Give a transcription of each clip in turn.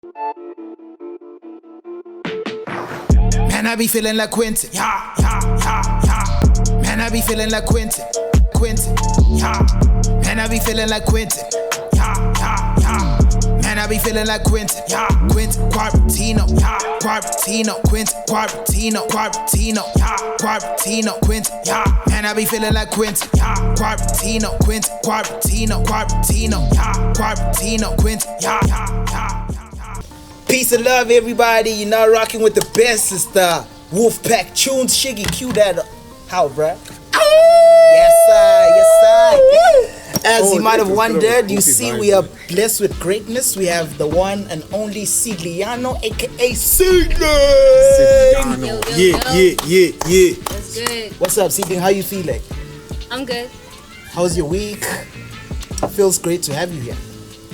Man, I be feeling like Quentin. Yeah, yeah, yeah, yeah. Man, I be feeling like Quentin. Quentin. Yeah. Man, I be feeling like Quentin. Yeah, yeah, yeah. Man, I be feeling like Quentin. Yeah. Quentin Quarantino. Yeah. Quarantino. Quentin Quarantino. Quarantino. Yeah. Quarantino. Quentin. Yeah. Man, I be feeling like Quentin. Yeah. Quarantino. Quentin Quarantino. Quarantino. Yeah. Quarantino. Quentin. Yeah, yeah, yeah. Peace and love, everybody. You're now rocking with the best. It's the Wolfpack Choonz. Shiggy, cue that up. How, bruh? Yes, sir. Yes, sir. As you might have wondered, you see we are blessed with greatness. We have the one and only Seedlyn, aka Seedlyn. Yeah. That's good. What's up, Seedlyn? How you feeling? I'm good. How's your week? Feels great to have you here.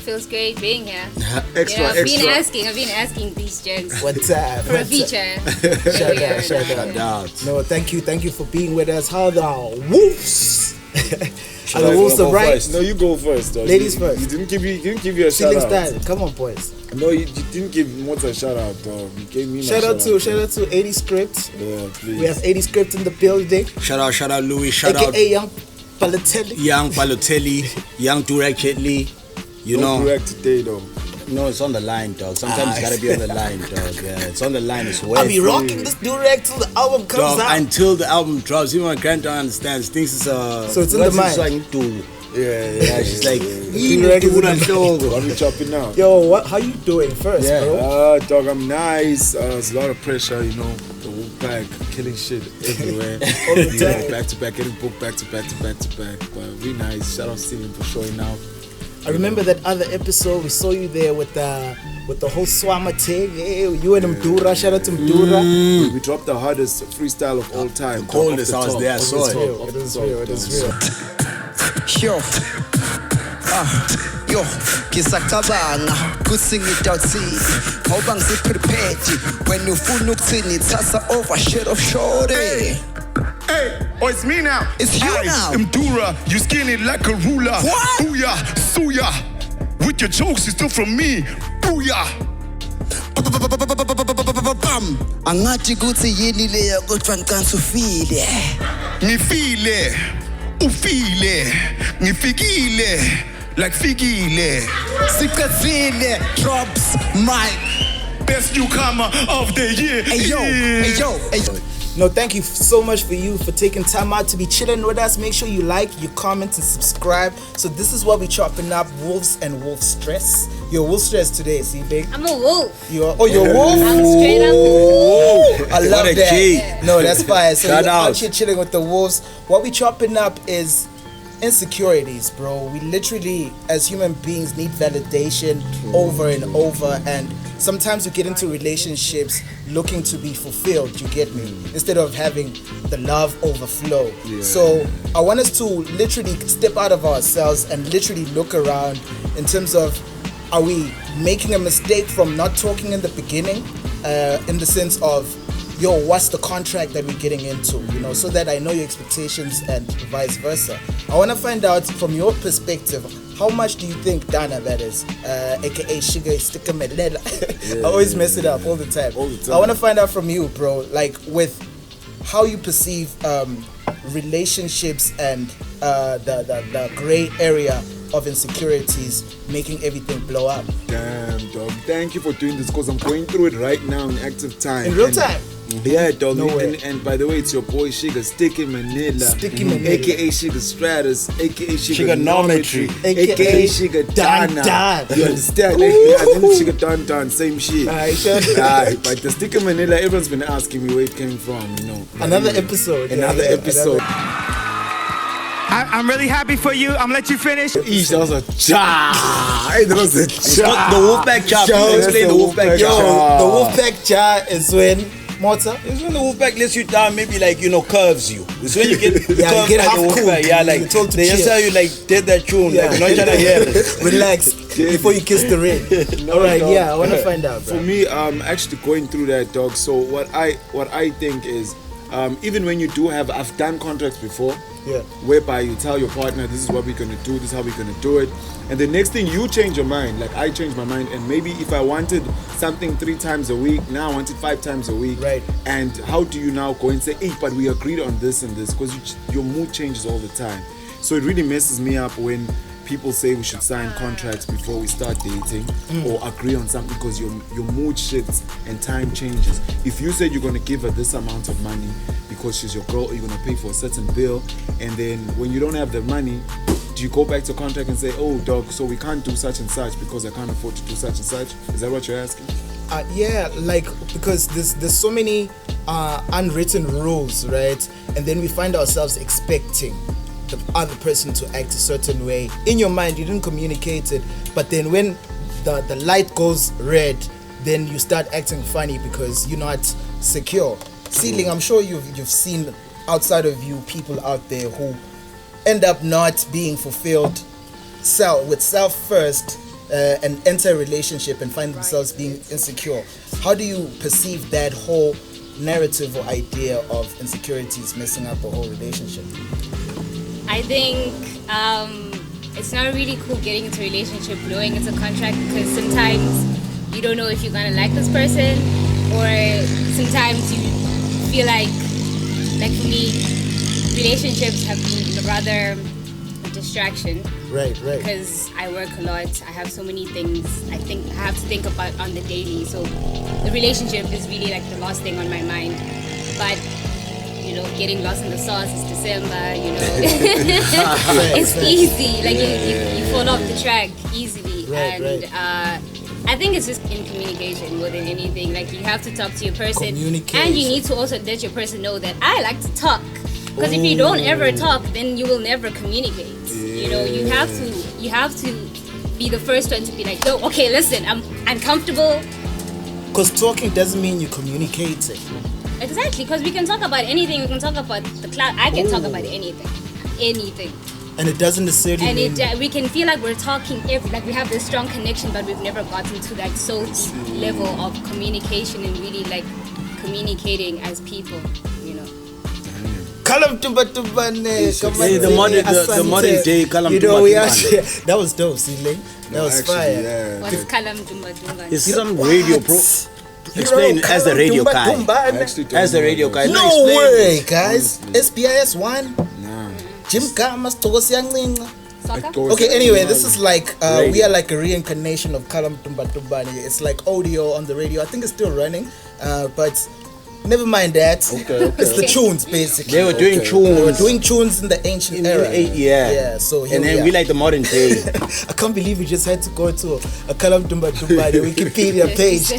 Feels great being here. Extra. I've been asking these jokes What's up? for a feature. Shout out. No, thank you for being with us. How the Wolves? How the Wolves are right? No, you go first. Though. Ladies first. You didn't give you a shout out. Style. Come on, boys. No, you didn't give Mota a shout out. Though. You gave me shout out to 80 Script. Yeah, please. We have 80 Script in the building. Shout out Louis. Shout AKA out Young Balotelli. Young Balotelli. Young Directly. You know. Correct today though. No, it's on the line, dog. Sometimes it's gotta be on the line, dog. Yeah, it's on the line as well. I'll be rocking this direct till the album comes dog, out. until the album drops. Even my granddaughter understands. Thinks it's so it's in the mind. Like, to, yeah. She's like, I'm chopping now. Yo, how you doing first, bro? Dog, I'm nice. There's a lot of pressure, you know. The Wolfpack killing shit everywhere. All the time. Back to back, getting booked back to back. But we nice. Shout out Seedlyn for showing out. I remember that other episode. We saw you there with the whole Swama thing. Yeah, you and Mdura. Shout out to Mdura. We dropped the hardest freestyle of all time. The coldest I was there. I saw it. It is real. Yo, ngisacabanga kuthi ngidawuthi ngoba ngisiprepared when ufuna ukuthini tasa over shit of shorty. Hey, it's me now. It's you now. Mdura, you skinny like a ruler. What? Booyah, suya. With your jokes, you still from me. Booyah. Angathi kuthi yini leyo kodwa ngicansufile. Ngifile, ufile, ngifikile, like fikile. Siqedile drops mic. Best newcomer of the year. Hey yo. No, thank you so much for taking time out to be chilling with us. Make sure you like, you comment, and subscribe. So this is what we're chopping up: wolves and wolf stress. You're wolf stress today, see, big. I'm a wolf. You're wolf. I'm straight up wolf. I love that. No, that's fine. So Shout you're out. out here chilling with the wolves. What we chopping up is insecurities, bro. We literally, as human beings, need validation over and over, and sometimes we get into relationships looking to be fulfilled, you get me, instead of having the love overflow. So I want us to literally step out of ourselves and literally look around in terms of, are we making a mistake from not talking in the beginning, in the sense of, yo, what's the contract that we're getting into, you know, so that I know your expectations and vice versa. I want to find out from your perspective, how much do you think Dana, that is, aka Sugar Sticker Medlela? I always mess it up all the time. I want to find out from you, bro, like with how you perceive relationships and the gray area of insecurities making everything blow up. Damn, dog. Thank you for doing this because I'm going through it right now in active time. In real time? Yeah, dog. No way. And by the way, it's your boy Shiga Sticky Manila. Sticky Manila. AKA Shiga Stratus. AKA Shiga Nometry. AKA Shiga Dana. Dan. You understand? I think Shiga Dan. Same shit. Alright, But the Sticky Manila, everyone's been asking me where it came from, you know. Another episode. Episode. I'm really happy for you. I'm gonna let you finish. Eesh, that was a cha. That was a cha. The Wolfpack Choonz. Can you explain the Wolfpack Yo, Choonz? the Wolfpack jar is when Mota. It's when the Wolfpack lets you down, maybe like, you know, curves you. It's when you get curved you get like half a cool. Wolfpack. Yeah, like You're told to they just chill. tell you like did that tune, like you're not trying to hear it. Relax before you kiss the ring. All right, dog. I want to find out, bro. For me, actually going through that, dog. So what I think is, even when you do have, I've done contracts before, Yeah. whereby you tell your partner, this is what we're gonna do, this is how we're gonna do it, and the next thing you change your mind. Like I changed my mind, and maybe if I wanted something 3 times a week, now I want it 5 times a week. Right. And how do you now go and say, hey, but we agreed on this and this, because your mood changes all the time. So it really messes me up when people say we should sign contracts before we start dating or agree on something, because your mood shifts and time changes. If you said you're going to give her this amount of money because she's your girl, or you're going to pay for a certain bill, and then when you don't have the money, do you go back to contract and say, oh dog, so we can't do such and such because I can't afford to do such and such? Is that what you're asking? Yeah, like, because there's so many unwritten rules, right? And then we find ourselves expecting the other person to act a certain way. In your mind, you didn't communicate it, but then when the light goes red, then you start acting funny because you're not secure. Seedlyn, I'm sure you've seen outside of you people out there who end up not being fulfilled with self first and enter a relationship and find themselves being insecure. How do you perceive that whole narrative or idea of insecurities messing up a whole relationship? I think it's not really cool getting into a relationship knowing it's a contract, because sometimes you don't know if you're gonna like this person, or sometimes you feel like for me, relationships have been rather a distraction. Right. Because I work a lot, I have so many things I have to think about on the daily. So the relationship is really like the last thing on my mind. But getting lost in the sauce, it's December, it's easy, like you fall off the track easily. Right. I think it's just in communication more than anything. Like, you have to talk to your person, and you need to also let your person know that I like to talk, because if you don't ever talk, then you will never communicate. You have to be the first one to be like, yo, okay, listen, I'm uncomfortable. Because talking doesn't mean you're communicating. Exactly, because we can talk about anything. We can talk about the cloud. I can talk about anything. And it doesn't necessarily mean... we can feel like we're talking, like we have this strong connection, but we've never gotten to that so deep level of communication and really like communicating as people, Kalam tumba tumbane. The modern day Kalam tumba. That was dope, Seedlyn. That was fire. Yeah. What is Kalam Tumba Tumba? It's some radio pro. Explain as the radio guy. As the radio guy. No way, guys. SBIS 1. Jim Kamas Togosi Yanginga. Okay, anyway, this is like we are like a reincarnation of Kalam Tumba Tumbani. It's like audio on the radio. I think it's still running, but never mind that. Okay. It's the Choonz, basically. They were doing Choonz. They were doing Choonz in the ancient era. Yeah. So here and then we like the modern day. I can't believe we just had to go to a Kalam Tumba Tumba, the Wikipedia page.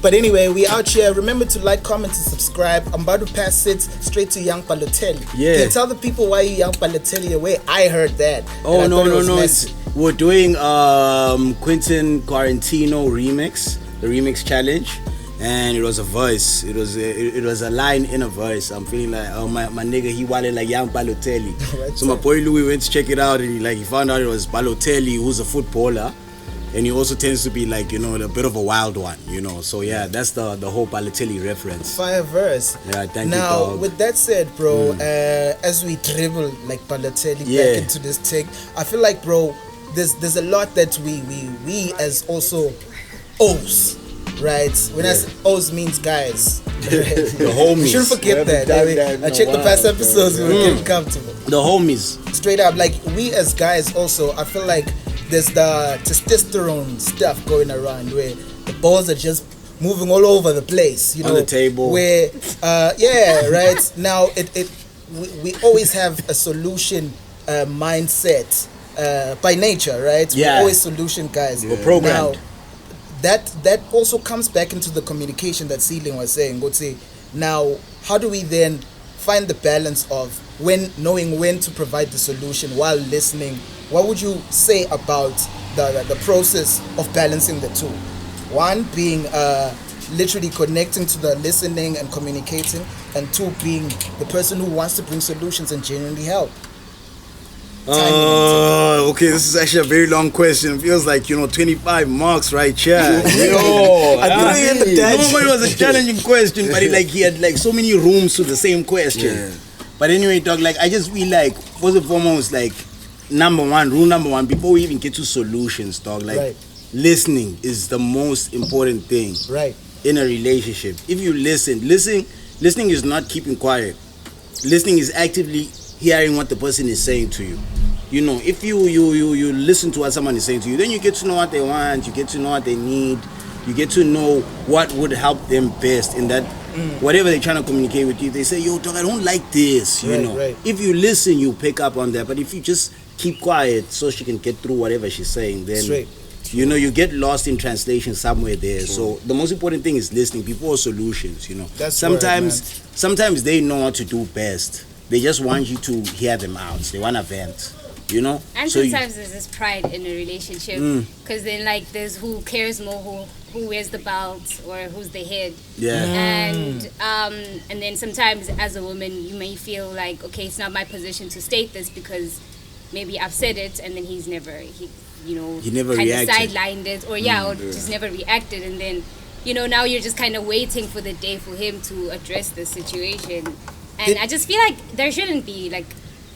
But anyway, we out here. Remember to like, comment, and subscribe. I'm about to pass it straight to Young Balotelli. Yeah. Can you tell the people why you Young Balotelli away? I heard that. Oh, no. We're doing Quentin Quarantino remix, the remix challenge. And it was a verse. It was a line in a verse. I'm feeling like, oh my nigga, he wanted like Young Balotelli. So my boy Louis went to check it out, and he found out it was Balotelli, who's a footballer, and he also tends to be like, a bit of a wild one, So yeah, that's the whole Balotelli reference. Fire verse. Yeah, thank you. Now, with that said, bro, as we dribble like Balotelli back into this take, I feel like, bro, there's a lot that we as also O's. Right, when I say O's means guys, the homies. You shouldn't forget that. I checked the past episodes, we were getting comfortable. The homies. Straight up, like we as guys also, I feel like there's the testosterone stuff going around where the balls are just moving all over the place, on the table. Where, right now we always have a solution mindset by nature, right? Yeah. We're always solution guys. We're programmed. Now, that also comes back into the communication that Seedlyn was saying. Now, how do we then find the balance of knowing when to provide the solution while listening? What would you say about the process of balancing the two? One being literally connecting to the listening and communicating, and two being the person who wants to bring solutions and genuinely help. Okay, this is actually a very long question. It feels like 25 marks right here. I it was a challenging question, but he had like so many rooms to the same question. But anyway, dog, like, I just feel like, first and foremost, like, rule number one, before we even get to solutions, dog, like, listening is the most important thing. Right. In a relationship. If you listening is not keeping quiet. Listening is actively hearing what the person is saying to you. You know, if you listen to what someone is saying to you, then you get to know what they want, you get to know what they need, you get to know what would help them best in that whatever they're trying to communicate with you. They say, yo, dog, I don't like this, you know. Right. If you listen, you pick up on that. But if you just keep quiet so she can get through whatever she's saying, then you know, you get lost in translation somewhere there. So the most important thing is listening before solutions, you know. Sometimes they know what to do best. They just want you to hear them out. They want to vent, you know. And so sometimes there's this pride in a relationship, because then like there's who cares more, who wears the belt or who's the head. Yeah. And then sometimes as a woman you may feel like, okay, it's not my position to state this because maybe I've said it and then he never kind of sidelined it, or just never reacted, and then now you're just kind of waiting for the day for him to address the situation. And I just feel like there shouldn't be like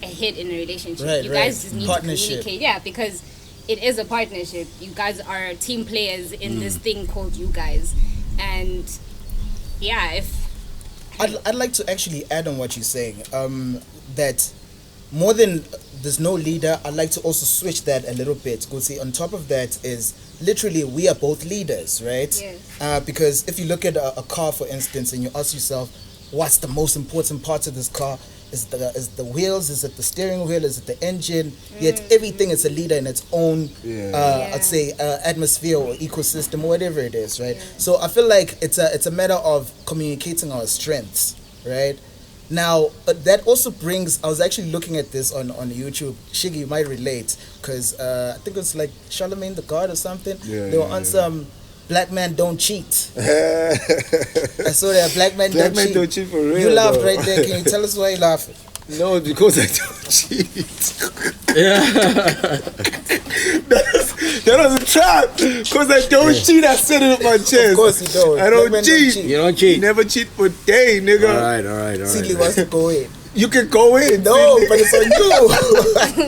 a hit in a relationship. You guys just need to communicate, because it is a partnership. You guys are team players in this thing called you guys. And I'd like to actually add on what you're saying, that more than there's no leader, I'd like to also switch that a little bit. Go see, on top of that is literally we are both leaders, right? Yes. Because if you look at a car, for instance, and you ask yourself, what's the most important part of this car? Is the wheels? Is it the steering wheel? Is it the engine? Yet everything is a leader in its own, I'd say, atmosphere or ecosystem or whatever it is, right? Yeah. So I feel like it's a matter of communicating our strengths, right? Now, that also brings, I was actually looking at this on YouTube. Shiggy, you might relate, because I think it's like Charlemagne the God or something. They were on some Black Man Don't Cheat. I saw that Black Man Don't Cheat. Don't cheat for real. You laughed right there. Can you tell us why you laughing? No, because I don't cheat. That was a trap. Because I don't cheat, I said it on my chest. Of course you don't. I don't cheat. You don't cheat. Never cheat for day, nigga. All right. Seedlyn wants to go in. You can go in. No, but it's on you.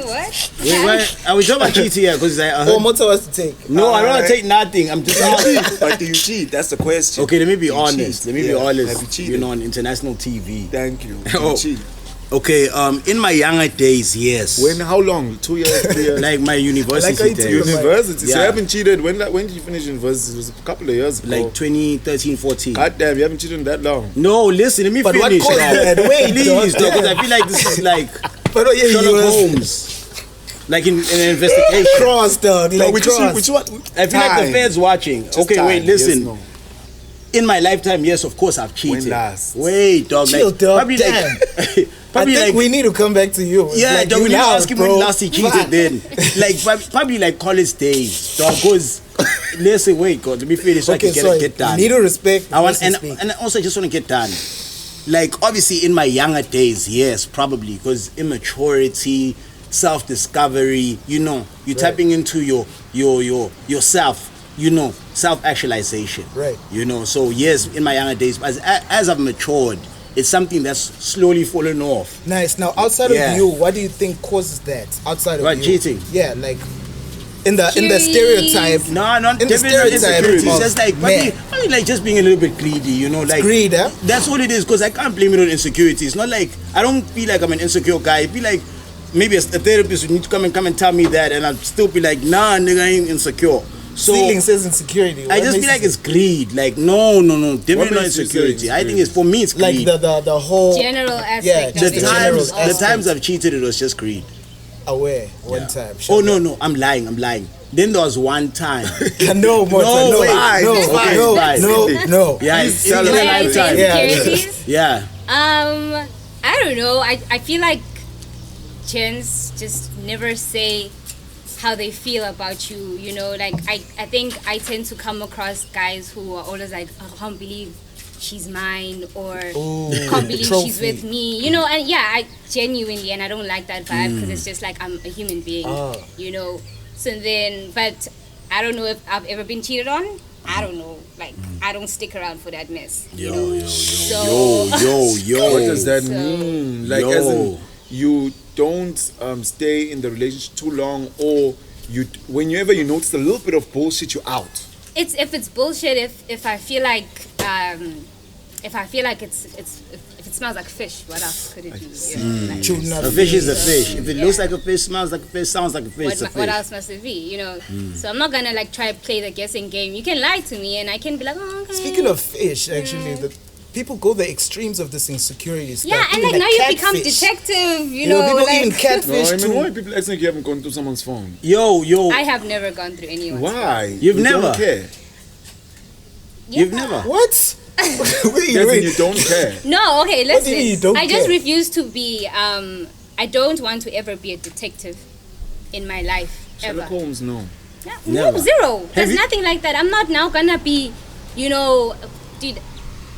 What? Wait, are we talking about cheating here? Because what motto was to take? No, I don't want to take nothing. I'm just asking. But do you cheat? That's the question. Okay, let me be honest. Let me be honest. Have you cheated? On international TV. Thank you. Do you cheat? Okay, in my younger days, yes. When? How long? 2 years, 3 years? Like my university days. University? So you haven't cheated. When did you finish university? It was a couple of years ago. Like 2013, 14. God damn, you haven't cheated that long. No, listen, let me finish. What caused that? Wait, please, because I feel like this is like Sherlock Holmes. Like in an investigation. Cross, dog. Like which one? I feel like the feds watching. Just time. Wait, listen. Yes, no. In my lifetime, yes, of course, I've cheated. When last? Wait, dog. Chill, dog. Probably damn. I think like, we need to come back to you. Yeah, dog, we need to ask him when last he cheated then. Like, probably like college days, dog, because, listen, wait, God, let me finish so I can get done. You need to respect. And also, I just want to get done. Like, obviously, in my younger days, yes, probably, because immaturity, self-discovery, you're tapping into yourself. Self-actualization. Right. So yes, in my younger days, as I've matured, it's something that's slowly fallen off. Nice. Now, outside of you, what do you think causes that? Outside of you, cheating. Yeah, like in the stereotype. No, not in the stereotype. It's just like probably like just being a little bit greedy. Like greed. That's all it is. Because I can't blame it on insecurity. It's not like I don't feel like I'm an insecure guy. I feel like maybe a therapist would need to come and tell me that, and I'd still be like, nah, nigga, I ain't insecure. So Seedlyn says insecurity. I just feel like it's greed. Like no, definitely not insecurity. I think for me it's greed. Like the whole general aspect. The times I've cheated, it was just greed. Aware one time. Oh no, I'm lying. Then there was one time. No. Yeah, insecurities. Yeah. I don't know. I feel like Choonz just never say how they feel about you, like I think I tend to come across guys who are always like, oh, I can't believe she's mine, or can't believe she's with me, and I genuinely, and I don't like that vibe, because it's just like I'm a human being, so then, but I don't know if I've ever been cheated on. I don't know, like I don't stick around for that mess. Yo. What does that So- mean? Like, as in, you don't stay in the relationship too long, or whenever you notice a little bit of bullshit, you're out. If it's bullshit, if I feel like if it smells like fish, what else could it be? You know, like, A fish is a fish. If it looks like a fish, smells like a fish, sounds like a fish, it's a fish. what else must it be? You know, so I'm not gonna like try to play the guessing game. You can lie to me, and I can be like, oh, okay. Speaking of fish, actually, the people go the extremes of this insecurity. Yeah, and like now you become detective. You know, people like, even catfish No, I mean, too. why people acting like you haven't gone through someone's phone? Yo. I have never gone through anyone's. Why? You've You never? don't care. You've never. What? wait, As in, wait. you don't care. No, okay, What do you mean you listen. don't I just care? refuse to be. I don't want to ever be a detective in my life ever. Sherlock Holmes, no. Yeah, Never. no, zero. There's you- nothing like that. I'm not now gonna be, you know, dude.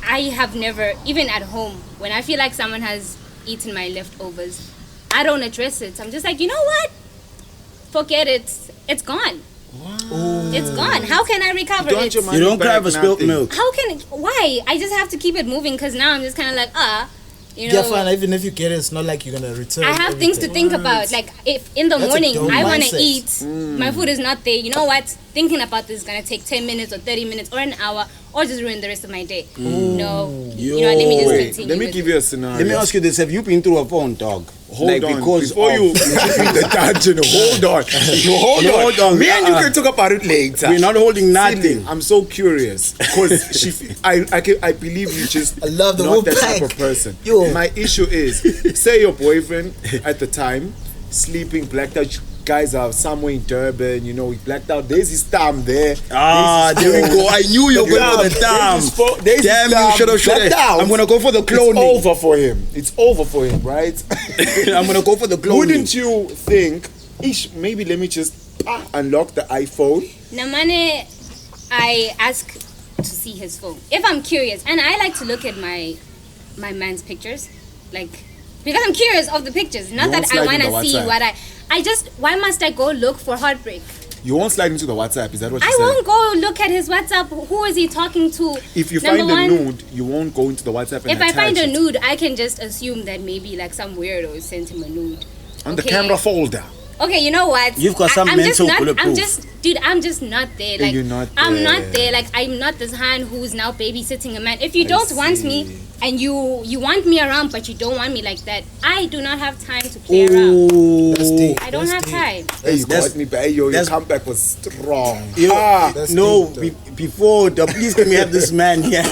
I have never, even at home, when I feel like someone has eaten my leftovers, I don't address it. I'm just like, you know what? Forget it. It's gone. It's gone. How can I recover Don't it? your money You don't cry back, for spilt nothing. milk. How can? Why? I just have to keep it moving because now I'm just kind of like, you know. Yeah, fine. Even if you get it, it's not like you're gonna return. I have things to everything. think about. Like if in the That's a morning dumb I want to mindset. eat, my food is not there. You know what? Thinking about this is gonna take 10 minutes or 30 minutes or an hour or just ruin the rest of my day. No, you know, let me just Wait, continue. let me with give it. you a scenario. Let me ask you this: have you been through a phone, dog? Hold like, on, because before of- you in the dungeon, hold on. Hold on. Me and you can talk about it later. We're not holding nothing. Seedlyn, I'm so curious because I believe you just I love the not that Wolfpack. type of person. Yo. My issue is, say your boyfriend at the time sleeping, blacked out. You guys are somewhere in Durban, you know, he blacked out. There's his thumb there. Ah, there we go. I knew you were going for the thumb. Damn, you should have. I'm gonna go for the It's cloning. over for him. It's over for him, right? I'm gonna go for the cloning. Wouldn't you think, maybe let me just unlock the iPhone? Namane, I ask to see his phone if I'm curious, and I like to look at my man's pictures, like because I'm curious of the pictures. Not You won't that I slide in want the to see WhatsApp. what I just. Why must I go look for heartbreak? You won't slide into the WhatsApp, is that what you I said? won't go look at his WhatsApp. Who is he talking to? If you Number find one, a nude, you won't go into the WhatsApp and if I attach find a it. nude, I can just assume that maybe like some weirdo sent him a nude. On the Okay. camera folder. Okay, you know what? You've got some I'm just mental not, I'm bulletproof. just, dude, I'm just not there. Like, You're not I'm there. not there. Like, I'm not this hand who's now babysitting a man. If you don't want me and you want me around, but you don't want me like that, I do not have time to play around. That's deep. I don't have time. Hey, you That's- got me back. Yo, your that's- comeback was strong. Yo, That's no, deep, before the please can we have this man here?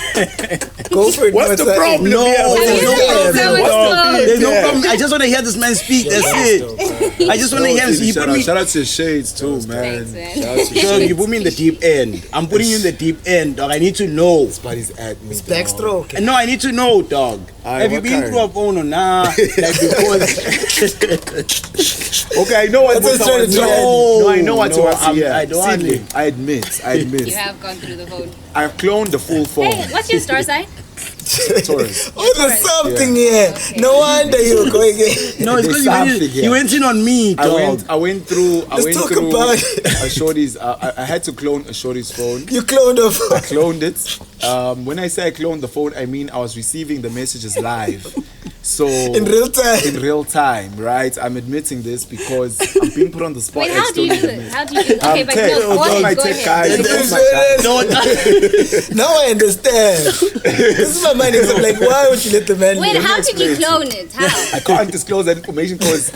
Go for it. What's the that? problem? No, here? there's no Yeah, problem. that was dog. so- There's no problem. I just want to hear this man speak. That's it. I just want to hear him. He put me. Shout out to Shades too, man. Thanks, man. Shout out to Dog, Shades. you put me in the deep end. I'm putting you in the deep end, dog. I need to know. But he's at me. Backstroke. No, I need to know, dog. Aye, Have you what been kind? through a phone or nah? Like because Okay, I know what That's was what I'm trying to do. No, I know what No, to was here. I don't want Seedlyn, I admit. You have gone through the phone. I've cloned the full phone. Hey, what's your star sign? Taurus. Oh, there's something here. Okay. No wonder you were going in. no, it's There's because something you here. went in on me, dog. I went through Let's talk about it. a shorty's. I had to clone a shorty's phone. You cloned I off. cloned it. When I say I cloned the phone, I mean I was receiving the messages live. So In real time. In real time, right? I'm admitting this because I'm being put on the spot. Wait, how do you do it? How do you do it? Okay, but tech. no, go I'm my ahead, go tech guy. ahead. That's my guy. No, Now I understand. This is my mind. I'm like, why would you let the man? Wait, know? how did you clone it? How? I can't disclose that information because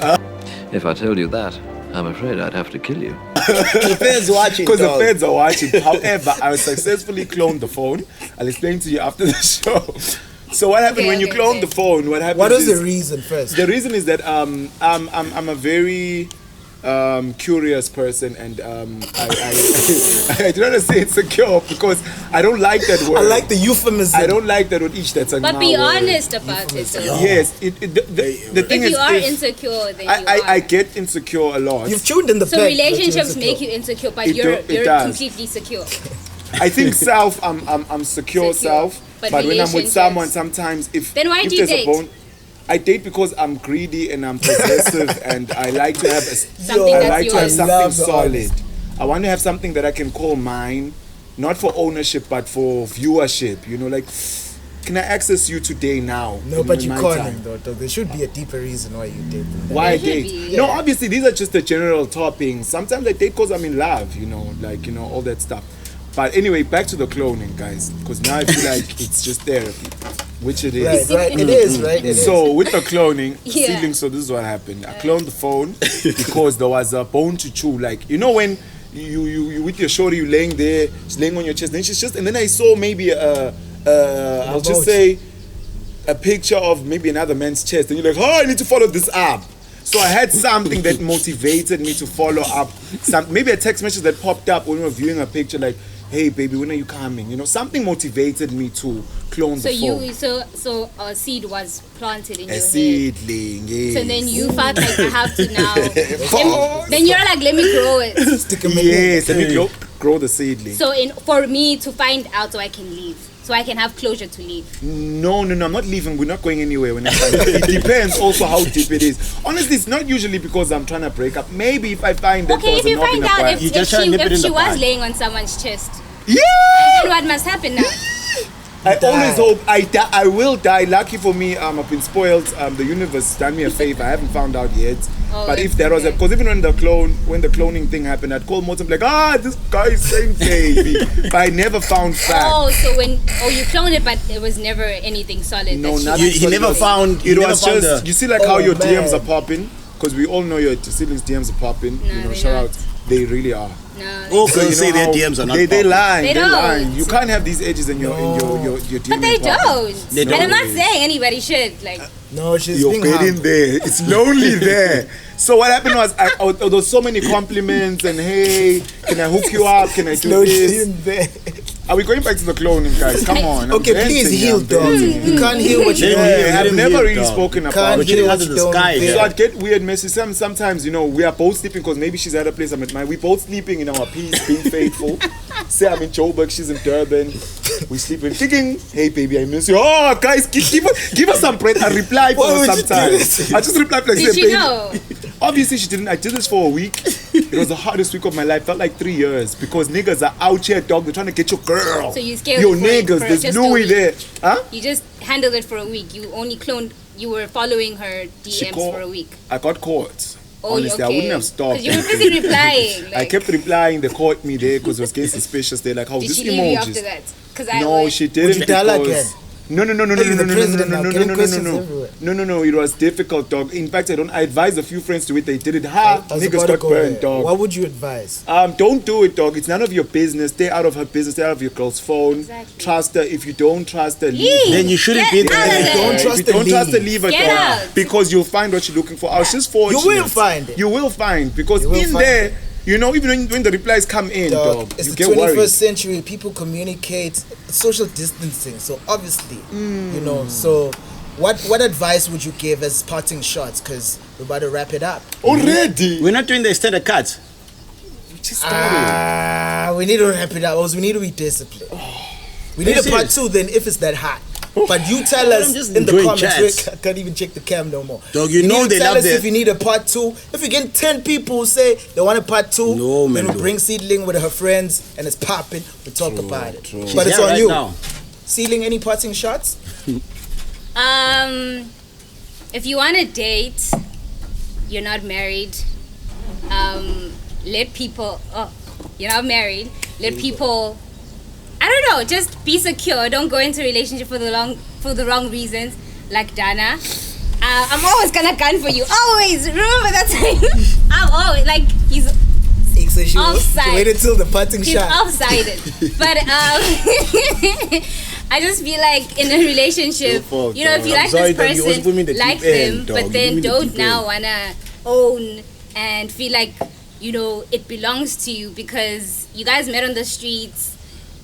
If I told you that, I'm afraid I'd have to kill you. the fans watching, the dog. feds are watching. However, I successfully cloned the phone. I'll explain to you after the show. So what happened Okay, when you okay, clone okay. the phone? What happens? What was is, the reason first? The reason is that I'm a very curious person, and I don't want to say insecure because I don't like that word. I like the euphemism. I don't like that word. That's a But be word. honest about it. Though. Yes, the thing If is, you are insecure, then you are. I get insecure a lot. You've tuned in the So back, relationships but you're make you insecure, but It you're does. completely secure. I think I'm secure Secure. self, But but when I'm with relationships- someone, sometimes if Then why if do you there's a date? bone, I date because I'm greedy and I'm possessive and I like to have Something I that's like to have yours. something Love the solid. honesty. I want to have something that I can call mine. not for ownership, but for viewership. You know, like, can I access you today now? No, but you my can't, time? though. There should be a deeper reason why you did that. Why I There should date? be, No, yeah. obviously these are just the general toppings. Sometimes I date because I'm in love, you know, like, you know, all that stuff. But anyway, back to the cloning, guys, because now I feel like it's just therapy, which it is. Right, it is, right? It is. So with the cloning, Yeah. Seedlyn, so this is what happened. I cloned the phone because there was a bone to chew. Like, you know, when you with your shorty, you laying there, she's laying on your chest, then she's just, and then I saw maybe I'll just say a picture of maybe another man's chest, and you're like, oh, I need to follow this up. So I had something that motivated me to follow up. Maybe a text message that popped up when we were viewing a picture, like, hey baby, when are you coming? You know, something motivated me to clone the phone. So a seed was planted in A your head. seedling, yes. So then you felt like I have to now. then you're like, let me grow it. Stick 'em in Yes, there. let me grow the seedling. So for me to find out, so I can leave, so I can have closure to leave. No, I'm not leaving. We're not going anywhere. When I find out. It depends also how deep it is. Honestly, it's not usually because I'm trying to break up. Maybe if I find that there Okay, was if a you knob in find the out fire. You just try to nip it in if she the was bud. laying on someone's chest, Yeah! then what must happen now? I always hope I will die. Lucky for me, I've been spoiled. The universe has done me a favor. I haven't found out yet. Oh, but if that's there was okay. because even when the cloning thing happened, I'd call Morton like, this guy is saying baby. But I never found fact. Oh, so you cloned it, but it was never anything solid. No, that nothing. He never found. He It never was found just the- you see like how Oh, your man. DMs are popping, because we all know your siblings DMs are popping. No, you know, they're shout not. out, they really are. No. Oh, So girls say you know their how DMs are not. They popping. lying. They They're don't. lying. You can't have these edges in your your DM. But they don't. They And I'm not don't. saying anybody should. Like, No, she's You're being getting humble. there. It's lonely there. So what happened was, there was so many compliments and hey, can I hook you up? Can I do No, this? she's in there. Are we going back to the cloning, guys? Come on. I'm Okay, please venting, heal, I'm dog. venting. You can't heal what you Let don't me heal. feel. I've Let me never heal, really dog. spoken about Can't it. heal chilling what under you the don't sky, feel. So I'd get weird messages. Sometimes, you know, we are both sleeping because maybe she's at a place I'm at mine. We both sleeping in our peace, being faithful. Say I'm in Joburg, she's in Durban. We sleeping, thinking, hey baby, I miss you. Oh, guys, give us some bread. I reply for Why her would you do sometimes. this? I just reply like, did she baby. know? Obviously she didn't. I did this for a week. It was the hardest week of my life. Felt like 3 years because niggas are out here, dog. They're trying to get your girl. So you scared your for niggas. There's just a Louis week. there, huh? You just handled it for a week. You only cloned. You were following her DMs for a week. I got caught. Oh, Honestly, I okay. wouldn't have stopped. Because you were busy replying. I kept replying. They caught me there because it was getting suspicious. They're like, how Did this she leave you after emojis? that? Because I No, would. she didn't. you tell her because- again? No. Hey, you're the president now, getting questions No. everywhere. It was difficult, dog. In fact, I advised a few friends to it. They did it. I was Niggas about to got go burned, there. dog. What would you advise? Don't do it, dog. It's none of your business. Stay out of her business. Stay out of your girl's phone. Exactly. Trust her. If you don't trust her, leave Leave. her. Then you shouldn't Get be out of there. there. Don't If trust you her, don't trust her, leave. leave her, Get dog. out. Because you'll find what you're looking for. I was just fortunate. You will find it. You will find. Because You will in find there, it. you know, even when the replies come in, dog, It's you the get 21st worried. century. People communicate social distancing. So obviously, you know. So, what advice would you give as parting shots? Because we're about to wrap it up. Already? We're not doing the extended cut. We just started. We need to wrap it up. Because we need to be disciplined. We need Are a you part serious? 2 then if it's that hot. But you tell us I'm just in the enjoying comments. chats. I can't even check the cam no more. Dog, you know need to they tell love us that. if you need a part 2. If you get 10 people who say they want a part 2, No, man, then we'll dude. bring Seedling with her friends and it's popping. We'll talk about it. She's But it's here on right you. now. Seedling, any parting shots? If you want to date, you're not married. Let people. Oh, you're not married. Let people. I don't know. Just be secure. Don't go into a relationship for the wrong reasons. Like Dana. I'm always gonna gun for you. Always. Remember that time. I'm always like he's. So she Offside. waited till the parting He's shot. offsided. But I just feel like in a relationship, Your fault, you know, if you dog. like I'm sorry, this dog. You also put me in the person, like deep end, them, dog. but You then put me in the don't deep now end. wanna own and feel like, you know, it belongs to you because you guys met on the streets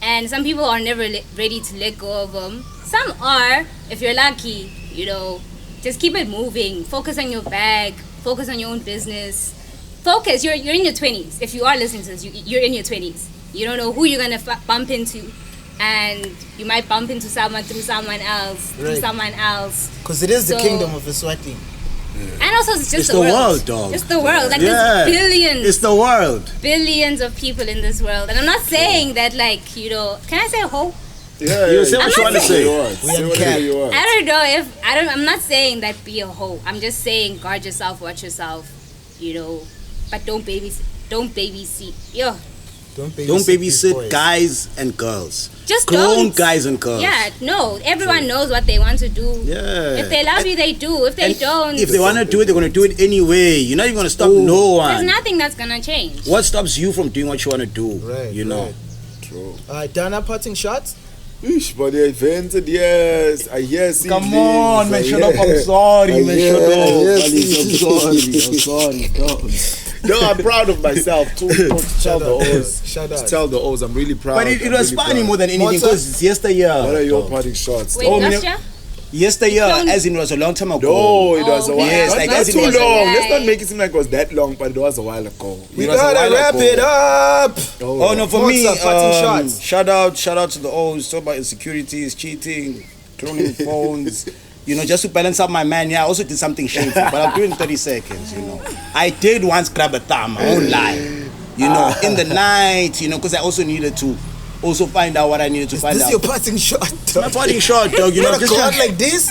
and some people are never ready to let go of them. Some are, if you're lucky, you know, just keep it moving. Focus on your bag, focus on your own business. Focus, you're in your 20s. If you are listening to this, you're in your 20s. You don't know who you're gonna bump into, and you might bump into someone through someone else, through Right. someone else. Because it is the So- kingdom of Eswatini. And also, it's just It's the world, dog. It's the world. Like, Yeah. there's billions. It's the world. Billions of people in this world. And I'm not saying that, like, you know, can I say hoe? Yeah, You say what I'm you not want to saying- say. Say whatever you want. I don't know if, I'm not saying that be a hoe. I'm just saying guard yourself, watch yourself, you know, but don't babysit. Yo, Don't these babysit boys. guys and girls. just Grown don't. guys and girls. Yeah, no, everyone knows what they want to do. Yeah. If they love you, they do. If they And don't, if they want to do it, they're going to do it anyway. You're not even going to stop no there's one. nothing that's gonna change. What stops you from doing what you want to do? Right, you know. right. True. Dana, parting shots. Ish, but they invented, yes. I hear Seedlyn. Come on, man, shut up. I'm sorry, man, shut up. I'm sorry, dog. No, I'm proud of myself too. To tell the O's. Shout out. To tell the O's, I'm really proud. But it I'm was really funny proud. more than anything Mozart? because it's yesteryear. What are your dog. parting shots? Wait, Oh, last man. year? Yesteryear, Long- as in it was a long time ago. No, it was a Oh, while. yes, Not, like not as in too it was long. a- Let's not make it seem like it was that long, but it was a while ago. We It was a gotta while wrap ago. it up. Oh no, for What's me, up, parting shots? shout out to the O's. Talk about insecurities, cheating, cloning phones. You know, just to balance out my man. Yeah, I also did something shameful, but I'm doing 30 seconds. You know, I did once grab a thumb. I won't lie. You know, in the night. You know, because I also needed to also find out what I needed to find This out. is your parting shot. My parting shot, dog. You You know, wanna just go out like this?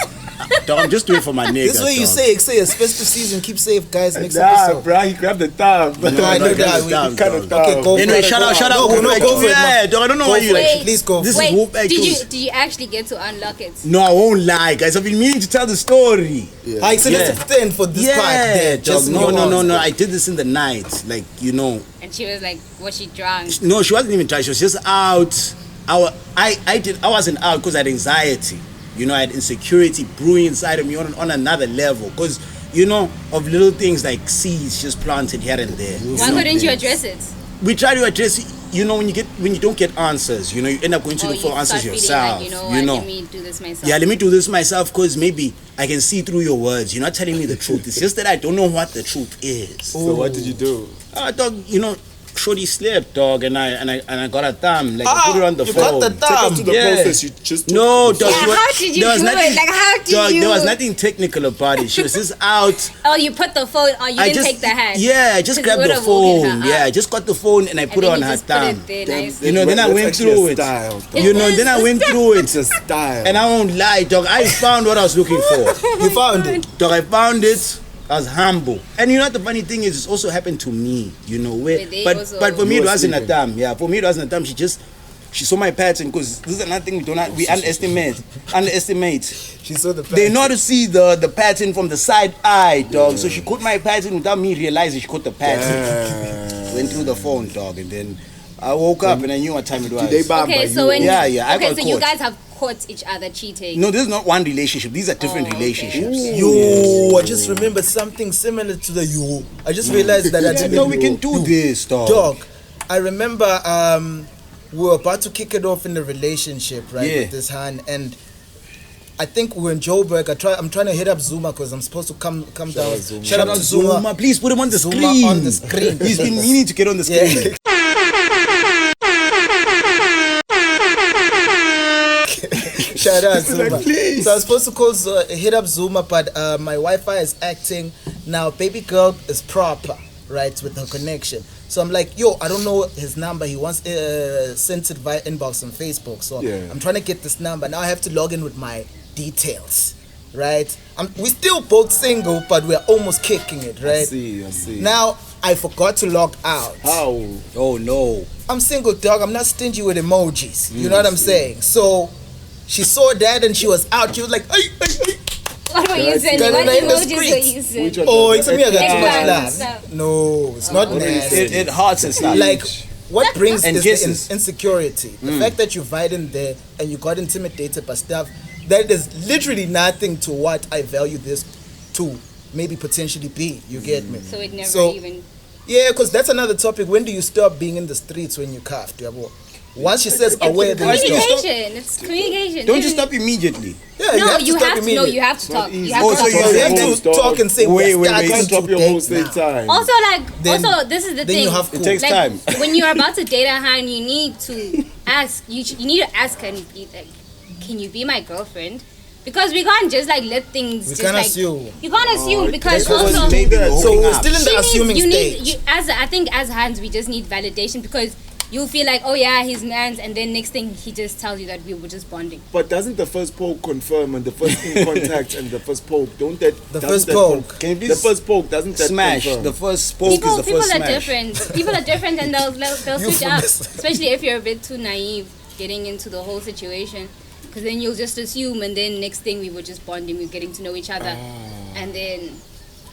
dog, I'm just doing it for my niggas. This way you dog. say a festive season. Keep safe, guys. Next Nah, episode. bro, he grabbed the thumb. No, I know that. We Dog, Kind of dog. Okay, go Anyway, for it. shout out, No, Wolfpack go for it, Choonz. man. Yeah, dog, I don't know Go why you for like. it. Please go. This Wait, is Wolfpack did Choonz. you actually get to unlock it? No, I won't lie, guys. I've been meaning to tell the story. I said Yeah. it's a 10 for this part. Yeah, There, dog. just No. nuance. I did this in the night, like you know. And she was like, was she drunk? No, she wasn't even trying. She was just out. I wasn't out because I had anxiety. You know, I had insecurity brewing inside of me on another level. Because you know, of little things like seeds just planted here and there. Why couldn't you address it? We try to address it. You know, when you don't get answers, you know, you end up going to look for you answers start feeling yourself. like, let me do this myself. Yeah, let me do this myself because maybe I can see through your words. You're not telling me the truth. It's just that I don't know what the truth is. So what did you do? Dog, you know, shorty slept, dog, and I got a thumb. Like, I put it on the you phone. got the Take us to the Yeah. process. You just No, dog. Yeah, she was- how did you there was do nothing- it? Like, how did dog, you? There was nothing technical about it. She was just out. Oh, you put the phone on. You I didn't just take the hand. Yeah, I just 'Cause grabbed you the would've woken phone. her Yeah, up. I just got the phone and I put it And on then her you just put thumb. it there nicely. You know, then I That's went actually through a it. style, dog. You know, then I went through It's it. a style. And I won't lie, dog. I found what I was looking for. You found it. Dog, I found it. I was humble. And you know what the funny thing is, it's also happened to me, you know, Wait, they but also- for me You it were wasn't a sleeping. thumb. Yeah, for me it wasn't a thumb. She saw my pattern because this is another thing we underestimate. She saw the They know how to see the pattern from the side eye, dog. So she caught my pattern without me realizing she caught the pattern. Went through the phone, dog, and then I woke up and I knew what time it was. Did they bamba Okay, so you? when Yeah, I okay, got so you caught. guys have caught each other cheating. No, this is not one relationship. These are different Oh, okay. relationships. Yo, I just remembered something similar to the yo. I just realized that I Yeah, didn't. no, we can do this, dog. Dog, I remember we were about to kick it off in the relationship, right, Yeah. with this hand, and I think we were in Joburg. I'm trying to hit up Zuma because I'm supposed to come down. Shout out to Zuma. Please put him on the Zuma screen. on the screen. He's been meaning to get on the screen. Yeah. Shout out Zuma. So I was supposed to hit up Zuma, but my Wi-Fi is acting. Now, baby girl is proper, right, with her connection. So I'm like, yo, I don't know his number. He wants sent it via inbox on Facebook. So Yeah. I'm trying to get this number. Now I have to log in with my details, right? We're still both single, but we're almost kicking it, right? I see. Now I forgot to log out. How? Oh no. I'm single, dog. I'm not stingy with emojis. You know what I'm saying? So she saw that and she was out. She was like, ay, ay, ay. What were you Right. saying? Got What it in the emojis were streets. you saying? Which one? Oh, it's me. I got too Eggplant much and love. stuff. No, it's not nasty. It hurts and stuff. Like, what brings And is kisses. the insecurity. The fact that you fight in there and you got intimidated by stuff, that is literally nothing to what I value this to maybe potentially be. You get me? So it never even. Yeah, because that's another topic. When do you stop being in the streets when you cuffed? Once she says aware, then you stop. Communication. It's communication. Don't you stop immediately. Yeah, No, you have to stop immediately. you have to talk. easy. You have Oh, to so talk. you You have have to talk and say, Wait, we're wait, starting Can't to drop your date whole state now. time. Also, like, Then- this is the then thing. you have It takes like, time. when you're about to date a hand, you need to ask. You need to ask her, and be like, can you be my girlfriend? Because we can't just like let things. We just can't like, assume. You can't assume because because also. maybe we're So hooking we're up. still in the assuming stage. I think as hands, we just need validation because you feel like, oh yeah, he's man's, and then next thing he just tells you that we were just bonding. But doesn't the first poke confirm and the first in contact and the first poke the first poke. Can you please the first poke doesn't that smash? confirm? The first poke People is the first are smash. different. People are different, and they'll switch up. Euphemism. Especially if you're a bit too naive getting into the whole situation, because then you'll just assume, and then next thing we were just bonding, we were getting to know each other, and then.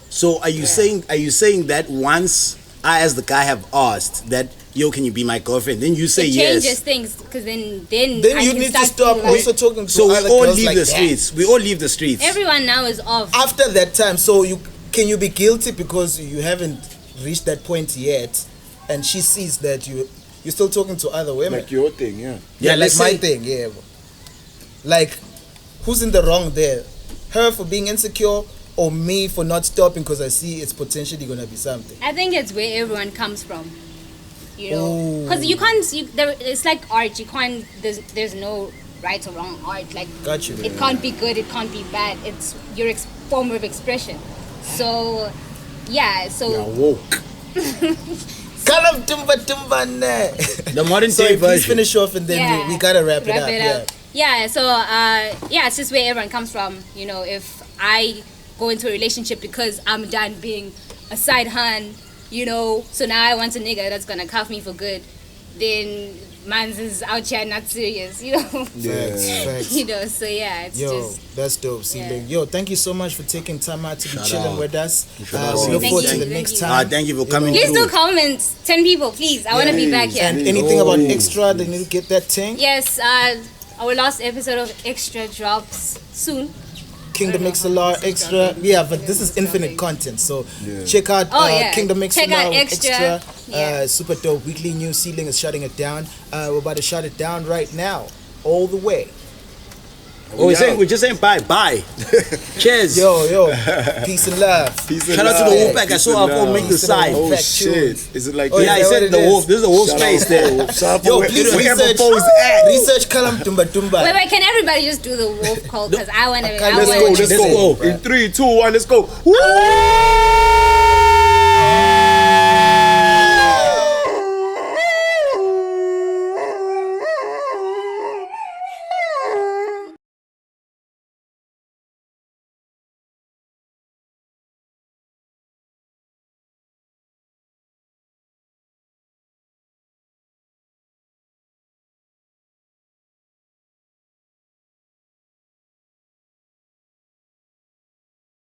So are you saying that once I as the guy have asked that, yo, can you be my girlfriend? Then you say It yes. changes things because then I Then you can need to start stop feeling like also talking to So we other all girls leave like the that. streets. We all leave the streets. everyone now is off. After that time, so can you be guilty because you haven't reached that point yet, and she sees that you're still talking to other women? Like your thing, yeah. Yeah, like let's my say- thing, yeah. Like, who's in the wrong there? Her for being insecure, or me for not stopping because I see it's potentially gonna be something? I think it's where everyone comes from. You know, because you can't. It's like art. You can't. There's no right or wrong art. Like, Got you. it can't be good. It can't be bad. It's your form of expression. So, yeah. So. You're woke. Kalam tumba ne. The modern So day please version. finish off and then Yeah. we gotta wrap it up. Yeah. So it's just where everyone comes from. You know, if I go into a relationship because I'm done being a side hand, you know, so now I want a nigga that's gonna cuff me for good, then man's is out here not serious, you know. Facts. You know, so yeah, it's Yo, just. that's dope, Seedlyn. Yo, thank you so much for taking time out to be Shout chilling out. with us. Shout out. We look Thank forward you, to the thank next you. time. Thank you for coming Please through. do comments. 10 people, please. I want to be back here. And anything about Oh. extra, they need to get that thing. Yes, our last episode of Extra drops soon. Kingdom XLR Extra. Yeah, but this is infinite content. So check out Kingdom XLR Check out with Extra. Yeah. super dope. Weekly news. Seedlyn is shutting it down. We're about to shut it down right now. All the way. Oh, we're just saying bye. Bye. Cheers. Yo. Peace and love. Peace and Shout out to the love. Wolfpack. I Peace saw and our phone love. make the sign. Oh Wolfpack shit! Choonz. Is it like Oh, Yeah, I is that said what the it wolf. is? This is the wolf Shout space out there. to Wolf. Shout out Yo, to please wherever research. Fo's at. Research Kalam Tumba Tumba. Wait, can everybody just do the wolf call? Because I want to. Okay, Let's go. Let's go. In 3, 2, 1, let's go. Woo!